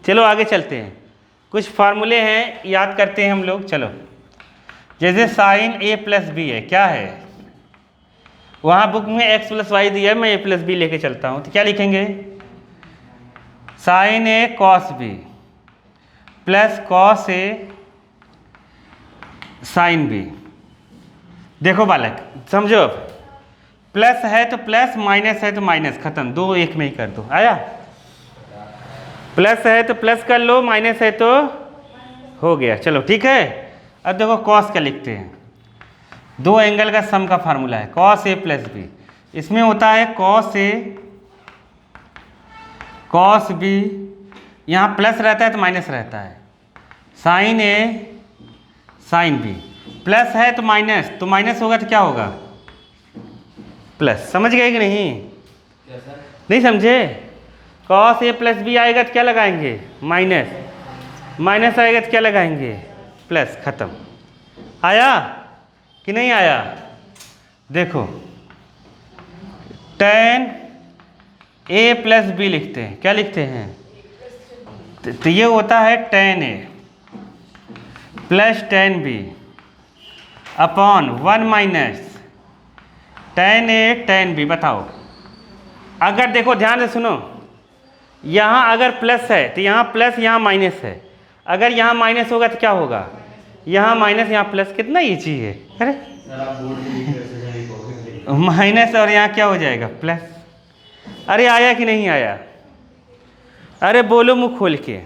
चलो आगे चलते हैं, कुछ फार्मूले हैं याद करते हैं हम लोग। चलो, जैसे साइन ए प्लस बी है, क्या है, वहाँ बुक में एक्स प्लस वाई दिया है, मैं ए प्लस बी लेके चलता हूँ, तो क्या लिखेंगे, sign A cos B plus cos A sine B. देखो बालक समझो, अब प्लस है तो प्लस, माइनस है तो माइनस, खत्म, दो एक में ही कर दो। आया, प्लस है तो प्लस कर लो, माइनस है तो हो गया। चलो ठीक है। अब देखो कॉस का लिखते हैं, दो एंगल का सम का फार्मूला है कॉस ए प्लस बी। इसमें होता है कॉस ए कॉस बी, यहाँ प्लस रहता है तो माइनस रहता है, sign A sine B. Plus है तो माइनस होगा तो क्या होगा, प्लस। समझ गए कि नहीं? नहीं समझे? कॉस ए प्लस बी आएगा तो क्या लगाएंगे, माइनस, माइनस आएगा तो क्या लगाएंगे, प्लस, खत्म। आया कि नहीं आया? देखो tan ए प्लस बी लिखते हैं, क्या लिखते हैं, तो ये होता है tan A plus tan B upon 1 minus tan A tan B. बताओ, अगर देखो ध्यान से सुनो, यहाँ अगर प्लस है तो यहाँ प्लस, यहाँ माइनस है, अगर यहाँ माइनस होगा तो क्या होगा, यहाँ माइनस यहाँ प्लस। कितना ईजी है, अरे माइनस और यहाँ क्या हो जाएगा, प्लस। अरे आया कि नहीं आया? अरे बोलो मुंह खोल के।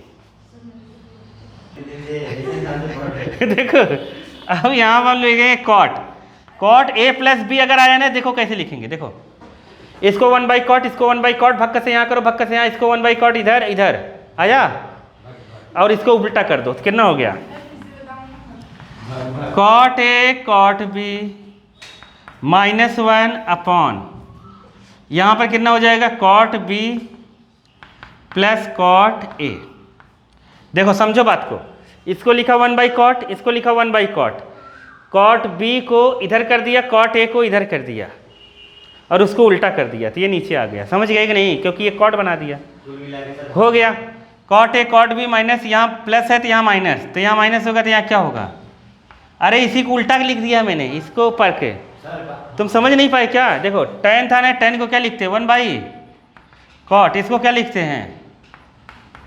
देखो अब यहाँ पर लिखेंगे कॉट ए प्लस बी। अगर आया ना, देखो कैसे लिखेंगे, देखो इसको 1 बाई कॉट, इसको 1 बाई कॉट, भक्का से यहाँ करो, भक्का से यहाँ, इसको 1 बाई कॉट इधर इधर आया, और इसको उल्टा कर दो तो कितना हो गया, cot A cot B -1 upon, यहाँ पर कितना हो जाएगा, cot B plus cot A. देखो समझो बात को, इसको लिखा 1 बाई कॉट, इसको लिखा 1 बाई कॉट, कॉट बी को इधर कर दिया, कॉट ए को इधर कर दिया, और उसको उल्टा कर दिया, तो ये नीचे आ गया। समझ गए कि नहीं? क्योंकि ये कॉट बना दिया, हो गया cot A cot B minus, यहाँ प्लस है तो यहाँ माइनस, तो यहाँ माइनस होगा तो यहाँ क्या होगा। अरे इसी को उल्टा लिख दिया मैंने, इसको पढ़ के तुम समझ नहीं पाए क्या? देखो tan था ना, tan को क्या लिखते हैं, 1 बाई कॉट, इसको क्या लिखते हैं,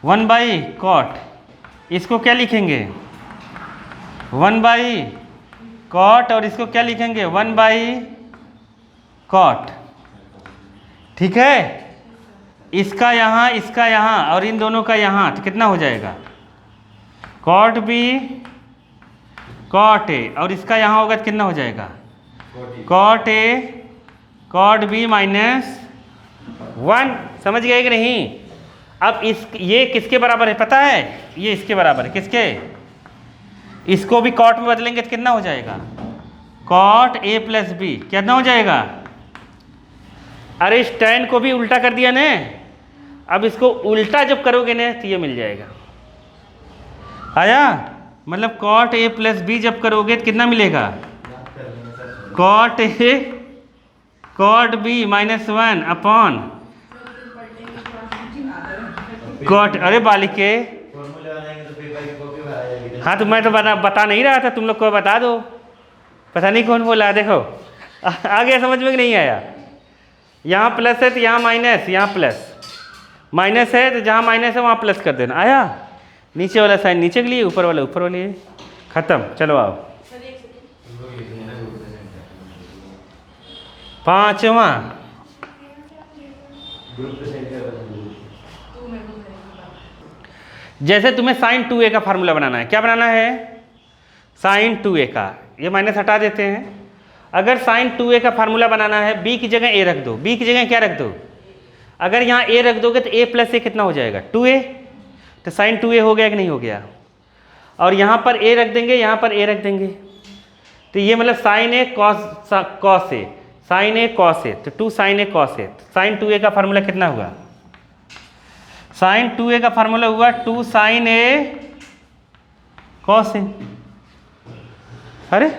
1 बाई कॉट, इसको क्या लिखेंगे, 1 बाई कॉट, और इसको क्या लिखेंगे, 1 बाई कॉट। ठीक है, इसका यहाँ और इन दोनों का यहाँ, तो कितना हो जाएगा, कॉट बी कॉट ए, और इसका यहाँ होगा तो कितना हो जाएगा, कॉट ए कॉट बी -1। समझ गए कि नहीं? अब ये किसके बराबर है पता है, ये इसके बराबर है, किसके, इसको भी कॉट में बदलेंगे तो कितना हो जाएगा, कॉट ए प्लस बी, कितना हो जाएगा। अरे इस tan को भी उल्टा कर दिया ने, अब इसको उल्टा जब करोगे ना तो ये मिल जाएगा। आया, मतलब कॉट ए प्लस बी जब करोगे तो कितना मिलेगा, cot A cot B -1 upon cot. अरे बालिके, हाँ तो मैं तो बता नहीं रहा था, तुम लोग को बता दो, पता नहीं कौन बोला। देखो आ गया समझ में कि नहीं आया? यहाँ प्लस है तो यहाँ माइनस, यहाँ प्लस, माइनस है तो जहाँ माइनस है वहाँ प्लस कर देना। आया, नीचे वाला साइन नीचे के लिए, ऊपर वाला ऊपर वाले, खत्म। चलो आओ, 5वां, जैसे तुम्हें साइन 2a का फार्मूला बनाना है, क्या बनाना है, साइन 2a का, ये माइनस हटा देते हैं। अगर साइन 2a का फार्मूला बनाना है, b की जगह a रख दो, b की जगह क्या रख दो, अगर यहाँ a रख दोगे तो a प्लस a कितना हो जाएगा, 2a, तो साइन 2a हो गया कि नहीं हो गया। और यहाँ पर a रख देंगे, यहाँ पर a रख देंगे, तो ये मतलब sign A cos A, sine A cos A, तो 2 sign A cos A. Sign 2a का फार्मूला कितना हुआ, साइन 2a का फार्मूला हुआ 2 साइन ए कॉस ए। अरे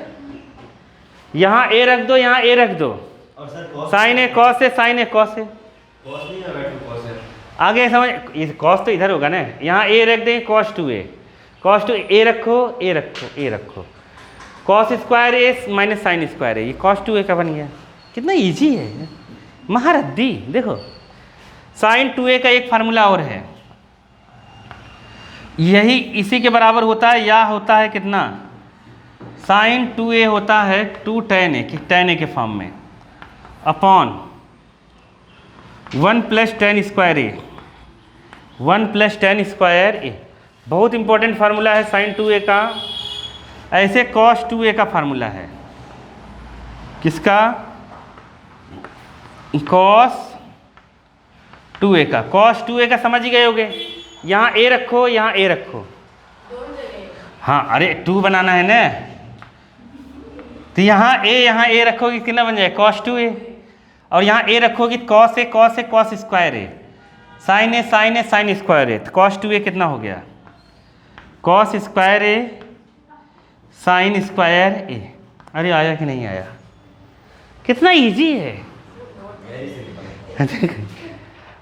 यहाँ a रख दो, यहाँ a रख दो, sign A cos A, sine A cos A. आगे समझ, कॉस तो इधर होगा ना, यहाँ ए रख दें cos 2a, cos 2 ए रखो, ए रखो, ए रखो, cos स्क्वायर ए माइनस साइन स्क्वायर है, ये cos 2a का बन गया। कितना इजी है, महारद्दी। देखो साइन 2a का एक फार्मूला और है, यही इसी के बराबर होता है, या होता है कितना, साइन 2a होता है 2 tan a, tan a के फॉर्म में, अपॉन 1 प्लस tan स्क्वायर ए, 1 प्लस tan स्क्वायर ए। बहुत इंपॉर्टेंट फार्मूला है साइन 2a का, ऐसे cos 2a का फार्मूला है, किसका, cos 2a का, cos 2a का समझ ही गए होगे। यहाँ a रखो, यहाँ a रखो, हाँ अरे 2 बनाना है ना, तो यहाँ a रखोगे कितना बन जाए cos 2a, और यहाँ a रखोगे cos a, cos a, cos square A, sine A, sine A, sine square A, तो cos 2a कितना हो गया, cos square A sine square A. अरे आया कि नहीं आया, कितना इजी है।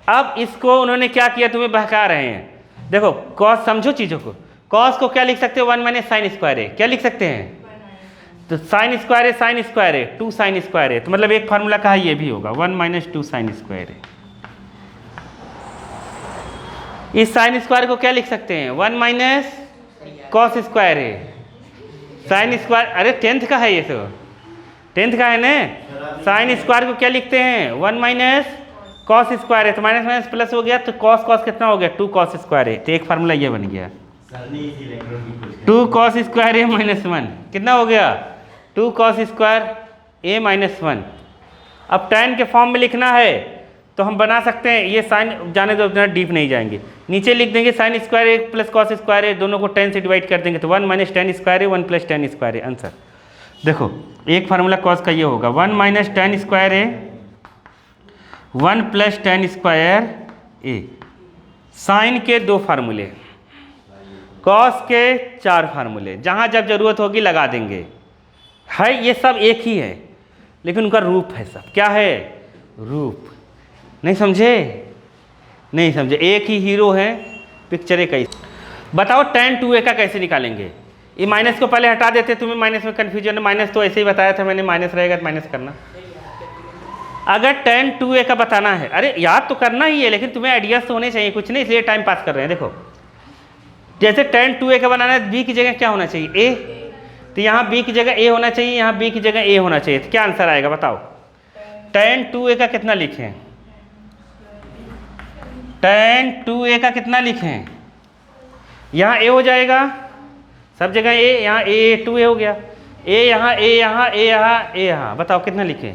अब इसको उन्होंने क्या किया, तुम्हें बहका रहे हैं। देखो cos, समझो चीज़ों को, cos को क्या लिख सकते हो, 1 माइनस साइन स्क्वायर ए, क्या लिख सकते हैं, तो साइन स्क्वायर है, साइन स्क्वायर है 2 साइन स्क्वायर है, तो मतलब एक फार्मूला कहा ये भी होगा 1 माइनस 2 साइन स्क्वायर है। इस साइन स्क्वायर को क्या लिख सकते हैं, 1 माइनस कॉस स्क्वायर है, साइन स्क्वायर, अरे 10th का है ये, तो 10th का है ना। साइन स्क्वायर को क्या लिखते हैं, 1 माइनस कॉस स्क्वायर है, तो माइनस माइनस प्लस हो गया, तो कॉस कॉस कितना हो गया, 2 कॉस स्क्वायर है, तो एक फार्मूला ये बन गया 2 कॉस स्क्वायर ए माइनस 1, कितना हो गया 2 कॉस स्क्वायर ए माइनस 1। अब tan के फॉर्म में लिखना है तो हम बना सकते हैं, ये साइन जाने दो, उतना डीप नहीं जाएंगे, नीचे लिख देंगे साइन स्क्वायर ए प्लस कॉस स्क्वायर ए, दोनों को 10 से डिवाइड कर देंगे, तो 1 माइनस tan स्क्वायर ए, 1 प्लस tan स्क्वायर ए, आंसर। देखो एक फार्मूला कॉस का ये होगा 1 minus tan square A, 1 plus tan square A. Sign के 2 फार्मूले, कॉस के 4 फार्मूले, जहाँ जब जरूरत होगी लगा देंगे, है ये सब एक ही है, लेकिन उनका रूप है सब, क्या है रूप। नहीं समझे, नहीं समझे, एक ही हीरो है, पिक्चर एक ही। बताओ tan 2a का कैसे निकालेंगे, ये माइनस को पहले हटा देते, तुम्हें माइनस में कन्फ्यूजन है, माइनस तो ऐसे ही बताया था मैंने, माइनस रहेगा तो माइनस करना। अगर tan 2a का बताना है, अरे याद तो करना ही है, लेकिन तुम्हें आइडियाज तो होने चाहिए, कुछ नहीं इसलिए टाइम पास कर रहे हैं। देखो जैसे tan 2a का बनाना है, b की जगह क्या होना चाहिए, a, तो यहाँ b की जगह a होना चाहिए, यहाँ b की जगह a होना चाहिए, तो क्या आंसर आएगा बताओ। tan 2a का कितना लिखें, tan 2a का कितना लिखें, यहाँ a हो जाएगा, सब जगह a, यहाँ a 2a हो गया, a यहाँ, a यहाँ, a यहाँ, a यहाँ, बताओ कितना लिखें,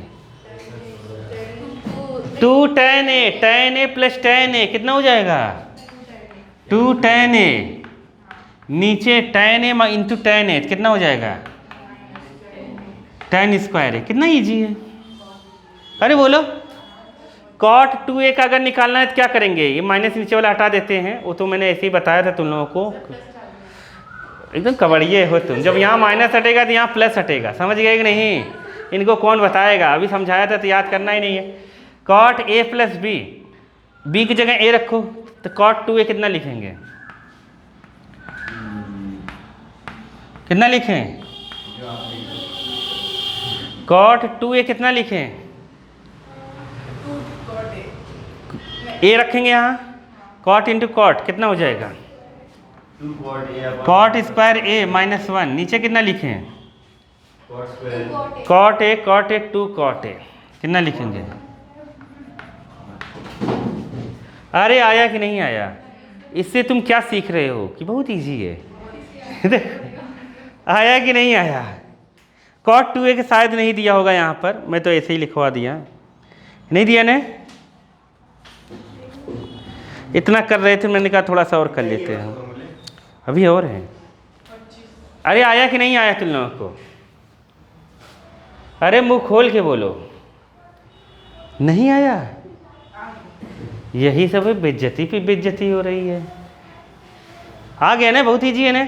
2 tan a plus tan a कितना हो जाएगा 2 tan a, नीचे tan a into tan a कितना हो जाएगा tan स्क्वायर है। कितना इजी है, अरे बोलो। cot 2a का अगर निकालना है तो क्या करेंगे, ये माइनस नीचे वाला हटा देते हैं, वो तो मैंने ऐसे ही बताया था तुम लोगों को, एकदम कबड़िए हो तुम, जब यहाँ माइनस हटेगा तो यहाँ प्लस हटेगा, समझ गए कि नहीं, इनको कौन बताएगा, अभी समझाया था तो याद करना ही नहीं है। cot a plus b, b की जगह a रखो, तो cot 2a कितना लिखेंगे, कितना लिखें, cot 2a कितना लिखें, a रखेंगे यहाँ, cot इंटू cot कितना हो जाएगा cot स्क्वायर a माइनस 1, नीचे कितना लिखें cot a 2 cot a, कितना लिखेंगे। अरे आया कि नहीं आया, इससे तुम क्या सीख रहे हो कि बहुत इजी है। आया कि नहीं आया, cot 2a के शायद नहीं दिया होगा यहाँ पर, मैं तो ऐसे ही लिखवा दिया, नहीं दिया ने, इतना कर रहे थे, मैंने कहा थोड़ा सा और कर लेते हैं, अभी और है। अरे आया कि नहीं आया तुम लोगों को, अरे मुंह खोल के बोलो, नहीं आया, यही सब है, बेइज्जती पे बेइज्जती हो रही है। आ गया ना, बहुत ईजी है ना,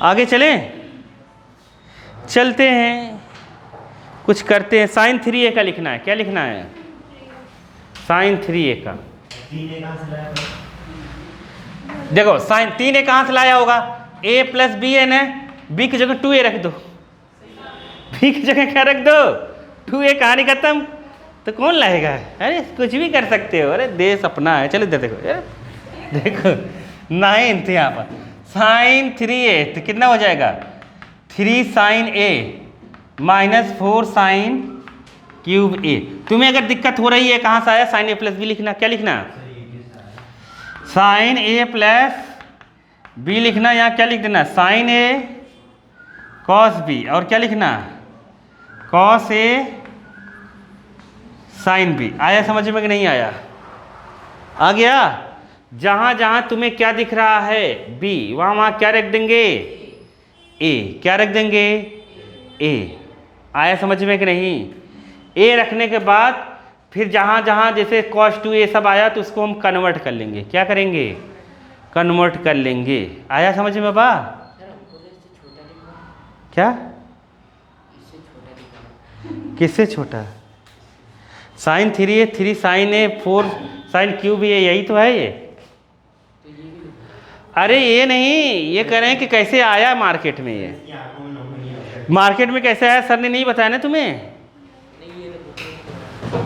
आगे चलें, चलते हैं, कुछ करते हैं। साइन 3a का लिखना है, क्या लिखना है साइन 3a का, देखो साइन 3a कहाँ से लाया होगा, a प्लस बी है ना, b की जगह 2a रख दो, b की जगह क्या रख दो 2a, कहानी खत्म। तो कौन लाएगा, अरे कुछ भी कर सकते हो, अरे देश अपना है। चलो देखो देखो 9th यहाँ पर साइन 3a तो कितना हो जाएगा 3 sine a minus 4 sine cube a। तुम्हें अगर दिक्कत हो रही है कहाँ से आया, साइन a प्लस बी लिखना, क्या लिखना साइन a प्लस बी लिखना, यहाँ क्या लिख देना साइन a कॉस b, और क्या लिखना कॉस a साइन b। आया समझ में कि नहीं आया, आ गया। जहां जहां तुम्हें क्या दिख रहा है b, वहां वहां क्या रख देंगे a, क्या रख देंगे a। आया समझ में कि नहीं, a रखने के बाद फिर जहां जहां जैसे cos 2a सब आया तो उसको हम कन्वर्ट कर लेंगे, क्या करेंगे कन्वर्ट कर लेंगे। आया समझ में बा, क्या किससे छोटा, sine 3a 3 sine a 4 sine cube a, यही तो है ये। अरे ये नहीं, ये कह रहे हैं कि कैसे आया मार्केट में, ये मार्केट में कैसे आया सर ने नहीं बताया ना तुम्हें,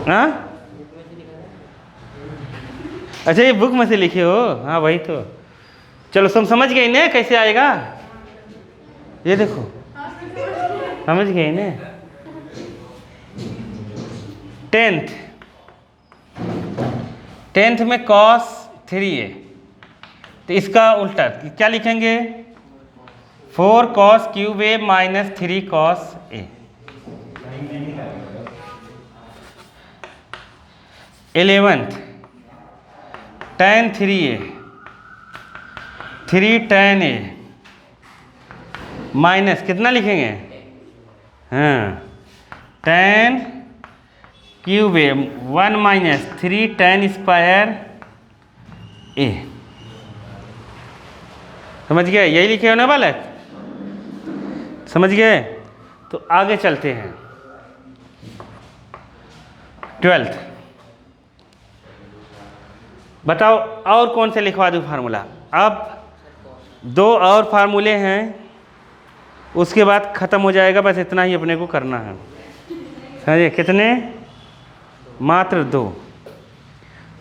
हाँ अच्छा ये बुक में से लिखे हो, हाँ वही तो। चलो तुम समझ गए ना कैसे आएगा, ये देखो समझ गए ना। 10th में cos 3a, तो इसका उल्टा क्या लिखेंगे 4 cos cube a minus 3 cos a। 11th tan 3a 3 tan a minus कितना लिखेंगे, हाँ tan cube A 1 minus 3 tan square a। समझ गए, यही लिखे हो ना बालक, समझ गए। तो आगे चलते हैं 12th, बताओ और कौन से लिखवा दूँ फार्मूला। अब 2 और फार्मूले हैं, उसके बाद ख़त्म हो जाएगा, बस इतना ही अपने को करना है। समझे कितने, मात्र 2।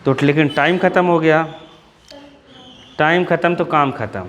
तो लेकिन टाइम ख़त्म हो गया, टाइम ख़त्म तो काम ख़त्म।